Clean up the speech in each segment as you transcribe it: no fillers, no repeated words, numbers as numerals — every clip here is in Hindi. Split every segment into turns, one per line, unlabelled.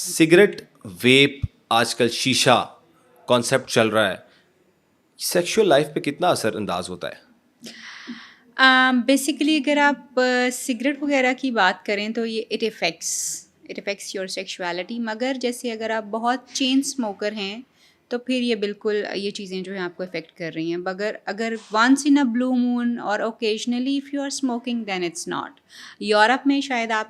सिगरेट, वेप, आजकल शीशा कॉन्सेप्ट चल रहा है, सेक्सुअल लाइफ पे कितना असरअंदाज होता है?
बेसिकली अगर आप सिगरेट वगैरह की बात करें तो ये इट अफेक्ट्स योर सेक्सुअलिटी, मगर जैसे अगर आप बहुत चेन स्मोकर हैं तो फिर ये बिल्कुल ये चीज़ें जो हैं आपको इफ़ेक्ट कर रही हैं। मगर अगर once in a blue moon और occasionally if you are smoking then it's not. Europe में शायद आप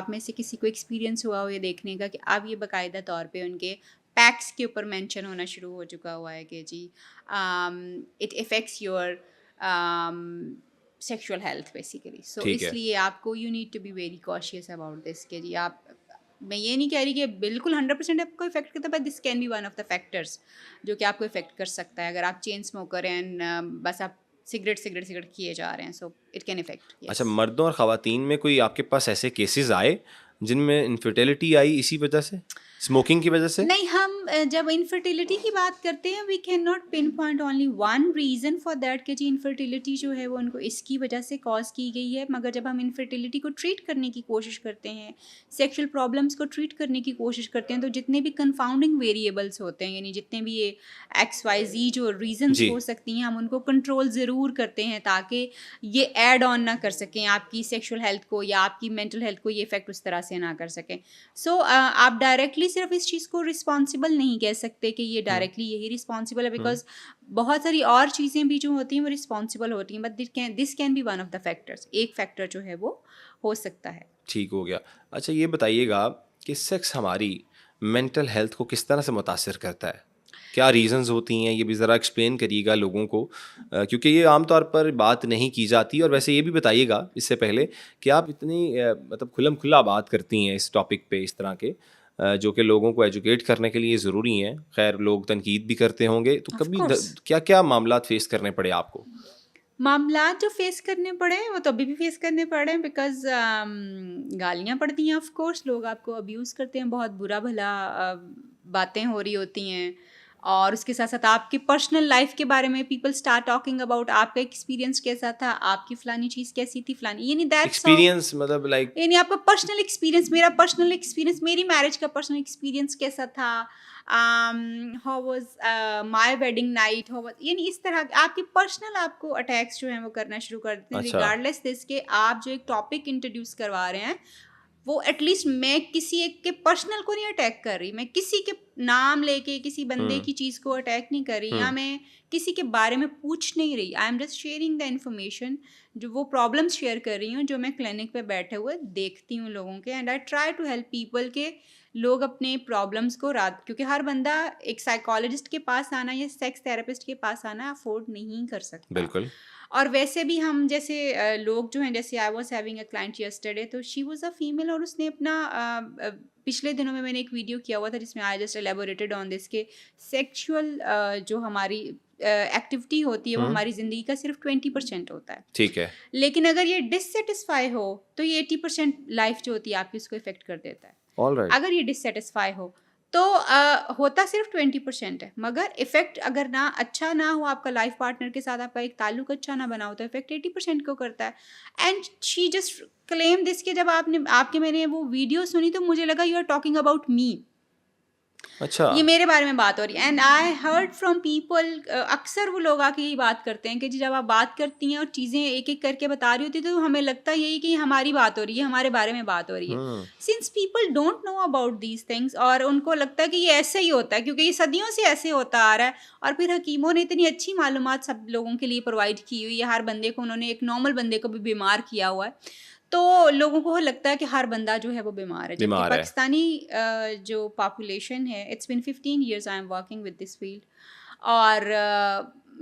में से किसी को एक्सपीरियंस हुआ हो ये देखने का कि अब ये बाकायदा तौर पे उनके पैक्स के ऊपर मेंशन होना शुरू हो चुका हुआ है कि जी it affects your sexual health basically. So
ठीक है।
इसलिए आपको you need to be very cautious about this कि जी आप, मैं ये नहीं कह रही कि बिल्कुल 100% आपको इफेक्ट करता है, but this can be one of the factors जो कि आपको इफेक्ट कर सकता है अगर आप चेन स्मोकर हैं एंड बस आप सिगरेट सिगरेट सिगरेट किए जा रहे हैं। So it can effect.
अच्छा,
यस।
मर्दों और ख़वातीन में कोई आपके पास ऐसे केसेस आए जिनमें इनफर्टिलिटी आई इसी वजह से, स्मोकिंग की वजह से?
नहीं, हम जब इनफर्टिलिटी की बात करते हैं we can not pin point only one reason for that कि जी इनफर्टिलिटी जो है वो उनको इसकी वजह से कॉज की गई है। मगर जब हम इनफर्टिलिटी को ट्रीट करने की कोशिश करते हैं, सेक्सुअल प्रॉब्लम्स को ट्रीट करने की कोशिश करते हैं, तो जितने भी कंफाउंडिंग वेरिएबल्स होते हैं, यानी जितने भी ये XYZ जो रीजंस
जी।
हो सकती हैं, हम उनको कंट्रोल ज़रूर करते हैं ताकि ये ऐड ऑन ना कर सकें आपकी सेक्सुअल हेल्थ को या आपकी मेंटल हेल्थ को ये इफेक्ट उस तरह से ना कर सकें। सो आप डायरेक्टली सिर्फ इस चीज़ को रिस्पॉन्सिबल नहीं कह सकते कि ये डायरेक्टली यही रिस्पॉन्सिबल है, बिकॉज बहुत सारी और चीज़ें भी जो होती हैं वो रिस्पॉन्सिबल होती हैं, but this can be one of the factors. एक फैक्टर जो है वो हो सकता है।
ठीक हो गया। अच्छा, ये बताइएगा कि सेक्स हमारी मेंटल हेल्थ को किस तरह से मुतासिर करता है? क्या रीज़न्स होती हैं, ये भी ज़रा एक्सप्लेन करिएगा लोगों को, क्योंकि ये आम तौर पर बात नहीं की जाती। और वैसे ये भी बताइएगा इससे पहले कि आप इतनी मतलब खुल्लम खुल्ला बात करती हैं इस टॉपिक पे, इस तरह के जो कि लोगों को एजुकेट करने के लिए ज़रूरी हैं। खैर, लोग तनकीद भी करते होंगे, तो
ऑफ
कभी
कोर्स।
क्या क्या मामलात फेस करने पड़े आपको?
मामलात जो फेस करने पड़े हैं वो तो अभी भी फेस करने पड़े हैं, बिकॉज गालियाँ पड़ती हैं, ऑफ कोर्स लोग आपको अब्यूज़ करते हैं, बहुत बुरा भला बातें हो रही होती हैं। और उसके साथ साथ आपकी पर्सनल लाइफ के बारे में पीपल स्टार्ट टॉकिंग अबाउट आपका एक्सपीरियंस कैसा था, आपकी फ़लानी चीज़ कैसी थी, फ़लानी, यानी दैट्स हाउ,
एक्सपीरियंस मतलब लाइक?
यानी आपका पर्सनल एक्सपीरियंस, मेरा पर्सनल एक्सपीरियंस, मेरी मैरिज का पर्सनल एक्सपीरियंस कैसा था, how was my wedding night, how was, यानी इस तरह आपकी पर्सनल आपको अटैक्स जो हैं वो करना शुरू कर देते हैं,
अच्छा।
रिगार्डलेस दिस के आप जो एक टॉपिक इंट्रोड्यूस करवा रहे हैं वो एटलीस्ट, मैं किसी एक के पर्सनल को नहीं अटैक कर रही, मैं किसी के नाम लेके किसी बंदे
हुँ,
की चीज़ को अटैक नहीं कर रही, या
हुँ।
मैं किसी के बारे में पूछ नहीं रही। I am just sharing the information, जो वो प्रॉब्लम्स शेयर कर रही हूँ जो मैं क्लिनिक पे बैठे हुए देखती हूँ लोगों के, and I try to help people के लोग अपने प्रॉब्लम्स को रात, क्योंकि हर बंदा एक साइकोलॉजिस्ट के पास आना या सेक्स थेरेपिस्ट के पास आना अफोर्ड नहीं कर सकता।
बिल्कुल।
और वैसे भी हम जैसे लोग जो हैं, जैसे I was having a client yesterday, तो शी वाज अ फीमेल और उसने अपना पिछले दिनों में मैंने एक वीडियो किया हुआ था जिसमें I just elaborated on this के सेक्सुअल जो हमारी एक्टिविटी होती है वो
हुँ,
हमारी ज़िंदगी का सिर्फ 20% होता है।
ठीक है।
लेकिन अगर ये डिससेटिस्फाई हो तो ये 80% लाइफ जो होती है आपकी उसको इफेक्ट कर देता है।
ऑलराइट।
अगर ये डिससेटिस्फाई हो तो होता सिर्फ 20% है, मगर इफेक्ट अगर ना अच्छा ना हो, आपका लाइफ पार्टनर के साथ आपका एक ताल्लुक अच्छा ना बना हो, तो इफेक्ट 80% को करता है। And she just claim this कि जब आपके मैंने वो वीडियो सुनी तो मुझे लगा you are talking about me,
अच्छा।
ये मेरे बारे में बात हो रही है। And I heard from people, अक्सर वो लोग आके यही बात करते हैं कि जी जब आप बात करती हैं और चीज़ें एक एक करके बता रही होती है तो हमें लगता है यही कि हमारी बात हो रही है, हमारे बारे में बात हो रही है,
hmm,
since people don't know about these things, और उनको लगता है कि ये ऐसे ही होता है क्योंकि ये सदियों से ऐसे होता आ रहा है। और फिर हकीमों ने इतनी अच्छी मालूमात सब लोगों के लिए प्रोवाइड की हुई है, हर बंदे को उन्होंने, एक नॉर्मल बंदे को भी बीमार किया हुआ है, तो लोगों को लगता है कि हर बंदा जो है वो बीमार है, जबकि
बीमार है।
पाकिस्तानी जो पॉपुलेशन है, it's been 15 years I am working with this field, और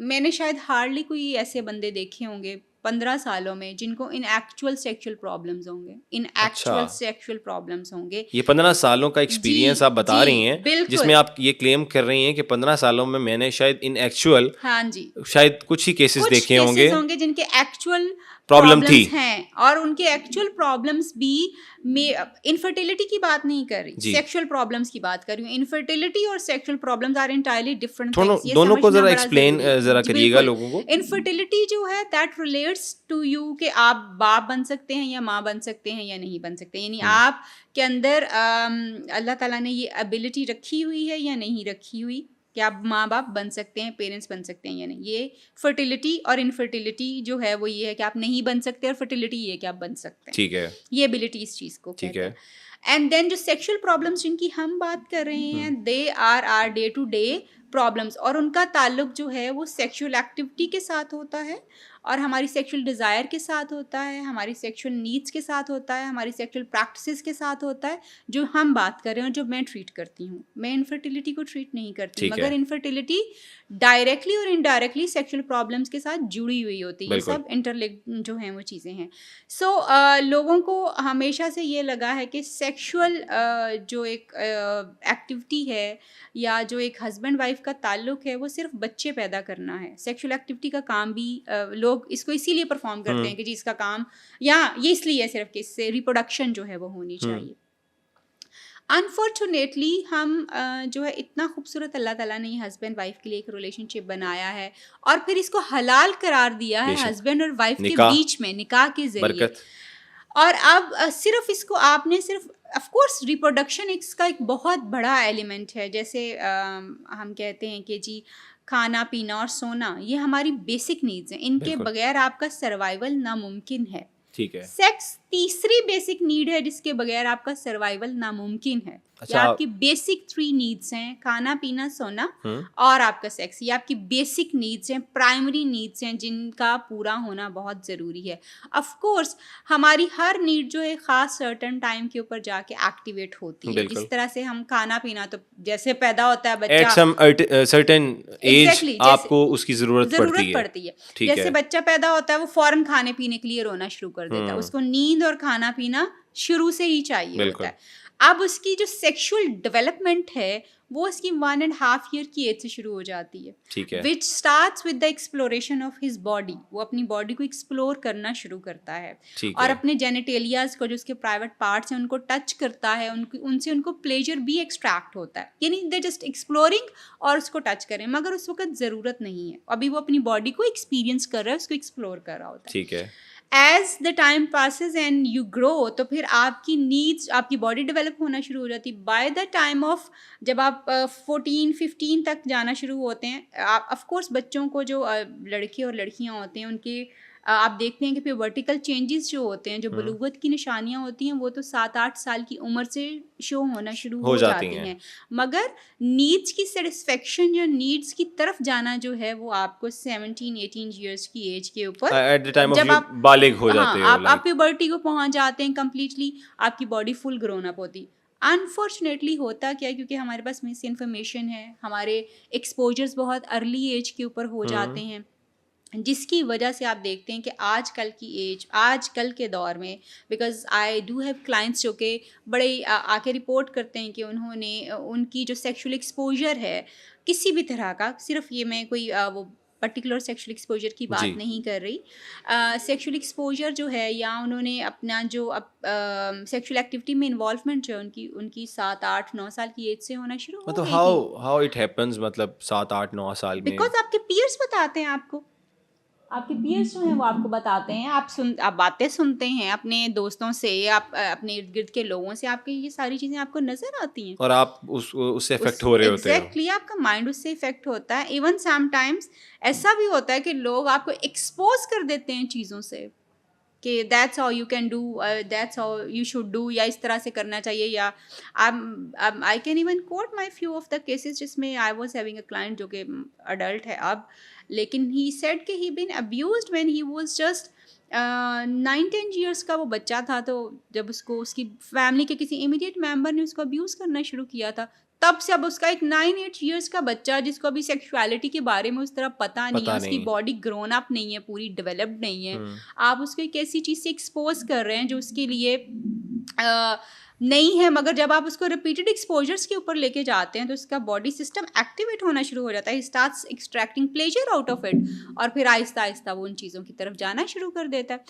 मैंने शायद हार्डली कोई ऐसे बंदे देखे होंगे 15 सालों में जिनको इन एक्चुअल सेक्सुअल प्रॉब्लम्स होंगे, इन
अच्छा,
एक्चुअल सेक्सुअल प्रॉब्लम्स होंगे।
ये 15 सालों का
जी,
एक्सपीरियंस आप बता
जी,
रही हैं, जिसमें
बिल्कुल।
आप ये क्लेम कर रही हैं कि 15 सालों में मैंने शायद इन एक्चुअल
हाँ जी।
शायद कुछ ही केसेस
कुछ
देखे
केसेस
होंगे,
होंगे जिनके एक्चुअल
प्रॉब्लम थी।
प्रॉब्लम्स हैं और उनके एक्चुअल प्रॉब्लम्स भी इनफर्टिलिटी की बात नहीं कर रही,
जी।
सेक्सुअल प्रॉब्लम्स की बात कर रही हूँ। इनफर्टिलिटी और sexual problems are entirely different
दोनों
थिंग्स, ये
दोनों को
समझना
जरा
बड़ा
एक्सप्लेन
जरूरी है।
जरा
जी,
करिएगा
बिल्कुल।
लोगों को।
इनफर्टिलिटी जो है दैट रिलेट्स टू यू कि आप बाप बन सकते हैं या माँ बन सकते हैं या नहीं बन सकते, यानी आप के अंदर अल्लाह ताला ने ये एबिलिटी रखी हुई है या नहीं रखी हुई कि आप माँ बाप बन सकते हैं, पेरेंट्स बन सकते हैं या नहीं। ये फर्टिलिटी और इनफर्टिलिटी जो है वो ये है कि आप नहीं बन सकते, और फर्टिलिटी ये है कि आप बन सकते हैं।
ठीक है।
ये एबिलिटी इस चीज़ को
ठीक
कहते
है।
हैं। एंड देन जो सेक्सुअल प्रॉब्लम्स जिनकी हम बात कर रहे हैं, they are day to day problems, और उनका ताल्लुक जो है वो सेक्सुअल एक्टिविटी के साथ होता है, और हमारी सेक्सुअल डिज़ायर के साथ होता है, हमारी सेक्सुअल नीड्स के साथ होता है, हमारी सेक्सुअल प्रैक्टिसेस के साथ होता है, जो हम बात कर रहे हैं, जो मैं ट्रीट करती हूँ। मैं इनफर्टिलिटी को ट्रीट नहीं करती,
ठीक
मगर
है।
इनफर्टिलिटी डायरेक्टली और इनडायरेक्टली सेक्सुअल प्रॉब्लम्स के साथ जुड़ी हुई होती है। ये
बिल्कुल।
सब इंटरलिंक्ड जो हैं वो चीज़ें हैं। सो लोगों को हमेशा से ये लगा है कि सेक्सुअल जो एक एक्टिविटी है या जो एक हस्बैंड वाइफ का ताल्लुक है वो सिर्फ बच्चे पैदा करना है। सेक्सुअल एक्टिविटी का काम भी लोग इसको इसीलिए परफॉर्म करते हैं कि जी इसका काम, या ये इसलिए है सिर्फ कि इससे रिप्रोडक्शन जो है वो होनी चाहिए। अनफॉर्चुनेटली हम जो है इतना खूबसूरत अल्लाह ताला ने ये हस्बैंड वाइफ के लिए एक रिलेशनशिप बनाया है, और फिर इसको हलाल करार दिया है
बेशक।
हस्बैंड और वाइफ के
निकाह,
बीच में, निकाह के जरिए।
बरकत।
और अब सिर्फ इसको आपने सिर्फ ऑफ कोर्स रिप्रोडक्शन इसका एक बहुत बड़ा एलिमेंट है। जैसे हम कहते हैं कि जी खाना पीना और सोना ये हमारी बेसिक नीड्स हैं, इनके
बिल्कुल।
बगैर आपका सर्वाइवल नामुमकिन है।
ठीक है।
सेक्स तीसरी बेसिक नीड है जिसके बगैर आपका सर्वाइवल नामुमकिन है।
अच्छा।
ये आपकी बेसिक 3 नीड्स हैं, खाना पीना सोना
हम्म।
और आपका सेक्स। ये आपकी बेसिक नीड्स हैं, प्राइमरी नीड्स हैं, जिनका पूरा होना बहुत ज़रूरी है। ऑफ कोर्स हमारी हर नीड जो है ख़ास सर्टन टाइम के ऊपर जाके एक्टिवेट होती है।
बिल्कुल।
किस तरह से हम खाना पीना, तो जैसे पैदा होता है
एट
बच्चा,
सम सर्टेन एज
Exactly, जैसे
आपको उसकी जरूरत पड़ती है। ठीक
जैसे
है।
बच्चा पैदा होता है वो फौरन खाने पीने के लिए रोना शुरू कर देता है, उसको नींद और खाना पीना शुरू से ही चाहिए
बिल्कुल।
होता है। अब उसकी जो सेक्सुअल डेवलपमेंट है वो उसकी 1.5 ईयर की एज से शुरू हो जाती है,
ठीक है।
विच starts with the exploration of his body. वो अपनी बॉडी को एक्सप्लोर करना शुरू करता है,
ठीक
और
है।
अपने जेनिटेलियाज को, जो उसके प्राइवेट पार्ट्स हैं, उनको टच करता है, उनसे उनको प्लेजर भी एक्सट्रैक्ट होता है। यानी दे जस्ट एक्सप्लोरिंग और उसको टच करें, मगर उस वक्त ज़रूरत नहीं है, अभी वो अपनी बॉडी को एक्सपीरियंस कर रहा है, उसको एक्सप्लोर कर रहा होता है।
ठीक है।
As the time passes and you grow, तो फिर आपकी नीड्स, आपकी बॉडी डेवलप होना शुरू हो जाती है। बाय द टाइम ऑफ जब आप 14-15 तक जाना शुरू होते हैं, ऑफ कोर्स बच्चों को जो लड़के और लड़कियां होते हैं उनके आप देखते हैं कि फिर वर्टिकल चेंजेस जो होते हैं, जो बलूगत की निशानियां होती हैं, वो तो 7-8 साल की उम्र से शो होना शुरू हो जाती हैं। मगर नीड्स की सेटिस्फेक्शन या नीड्स की तरफ जाना जो है वो आपको 17-18 ईयर्स की एज के ऊपर,
एट द टाइम
जब
ऑफ
आप
बालिग हो जाते हो,
आप प्यूबर्टी को पहुंच जाते हैं, कंप्लीटली आपकी बॉडी फुल ग्रोन अप होती। अनफॉर्चुनेटली होता क्या है, क्योंकि हमारे पास मिस इन्फॉर्मेशन है, हमारे एक्सपोजर्स बहुत अर्ली एज के ऊपर हो जाते हैं, जिसकी वजह से आप देखते हैं कि आजकल के दौर में, because I do have clients जो कि बड़े आके रिपोर्ट करते हैं कि उन्होंने उनकी जो सेक्सुअल एक्सपोजर है किसी भी तरह का, सिर्फ ये मैं कोई वो पर्टिकुलर सेक्सुअल एक्सपोजर की बात नहीं कर रही, सेक्सुअल एक्सपोजर जो है, या उन्होंने अपना जो सेक्सुअल एक्टिविटी में इन्वॉल्वमेंट जो है उनकी 7-8-9 साल की एज से होना शुरू हो गई थी।
हाउ इट हैपेंस, मतलब 7-8-9 साल में?
बिकॉज आपके पीयर्स बताते हैं आपको, आपके पीयर्स जो हैं वो आपको बताते हैं, आप बातें सुनते हैं अपने दोस्तों से, आप अपने इर्द गिर्द के लोगों से, आपकी ये सारी चीज़ें आपको नज़र आती हैं,
और आप उससे इफेक्ट हो रहे होते हो।
एग्जैक्टली, आपका माइंड उससे इफेक्ट होता है। इवन समटाइम्स ऐसा भी होता है कि लोग आपको एक्सपोज कर देते हैं चीज़ों से कि that's how you can do, that's how you should do, या इस तरह से करना चाहिए, या I can even quote my few of the cases जिसमें I was having a client जो कि अडल्ट है अब, लेकिन ही सेड कि he been abused when he was just 9-10 years का वो बच्चा था। तो जब उसको उसकी फैमिली के किसी इमीडिएट मेंबर ने उसको अब्यूज़ करना शुरू किया था, तब से अब उसका एक 9-8 ईयर्स का बच्चा, जिसको अभी सेक्सुअलिटी के बारे में उस तरह पता नहीं है, उसकी बॉडी ग्रोन अप नहीं है, पूरी डेवलप्ड नहीं है, आप उसको एक ऐसी चीज़ से एक्सपोज कर रहे हैं जो उसके लिए नहीं है, मगर जब आप उसको रिपीटेड एक्सपोजर्स के ऊपर लेके जाते हैं तो उसका बॉडी सिस्टम एक्टिवेट होना शुरू हो जाता है, starts extracting pleasure out of it, और फिर आहिस्ता आहिस्ता वो उन चीज़ों की तरफ जाना शुरू कर देता है।